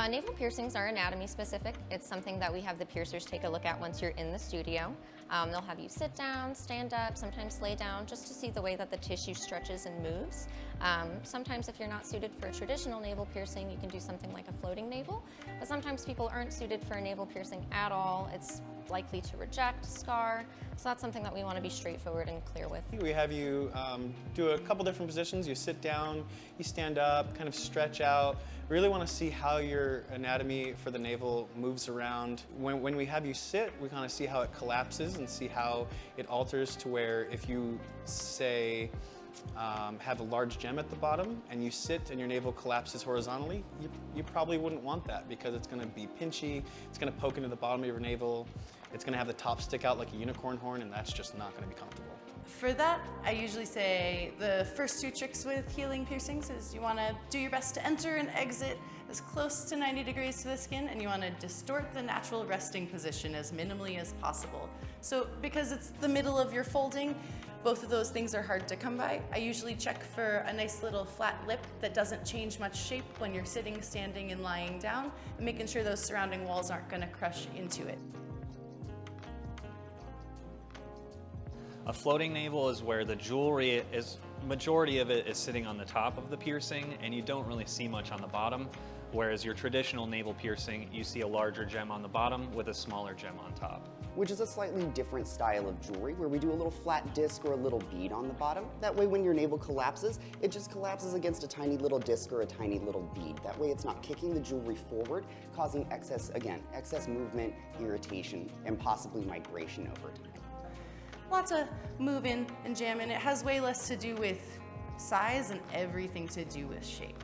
Navel piercings are anatomy specific. It's something that we have the piercers take a look at once you're in the studio. They'll have you sit down, stand up, sometimes lay down, just to see the way that the tissue stretches and moves. Sometimes if you're not suited for a traditional navel piercing, you can do something like a floating navel. But sometimes people aren't suited for a navel piercing at all. It's likely to reject, scar. So that's something that we want to be straightforward and clear with. We have you do a couple different positions. You sit down, you stand up, kind of stretch out. We really want to see how your anatomy for the navel moves around. When we have you sit, we kind of see how it collapses and see how it alters to where if you, say, have a large gem at the bottom and you sit and your navel collapses horizontally, you probably wouldn't want that because it's going to be pinchy, it's going to poke into the bottom of your navel, it's going to have the top stick out like a unicorn horn, and that's just not going to be comfortable. For that, I usually say the first two tricks with healing piercings is you want to do your best to enter and exit as close to 90 degrees to the skin, and you want to distort the natural resting position as minimally as possible. So because it's the middle of your folding, both of those things are hard to come by. I usually check for a nice little flat lip that doesn't change much shape when you're sitting, standing, and lying down, and making sure those surrounding walls aren't going to crush into it. A floating navel is where the jewelry is, majority of it is sitting on the top of the piercing and you don't really see much on the bottom, whereas your traditional navel piercing, you see a larger gem on the bottom with a smaller gem on top. Which is a slightly different style of jewelry where we do a little flat disc or a little bead on the bottom. That way when your navel collapses, it just collapses against a tiny little disc or a tiny little bead. That way it's not kicking the jewelry forward, causing excess movement, irritation, and possibly migration over time. Lots of moving and jamming. It has way less to do with size and everything to do with shape.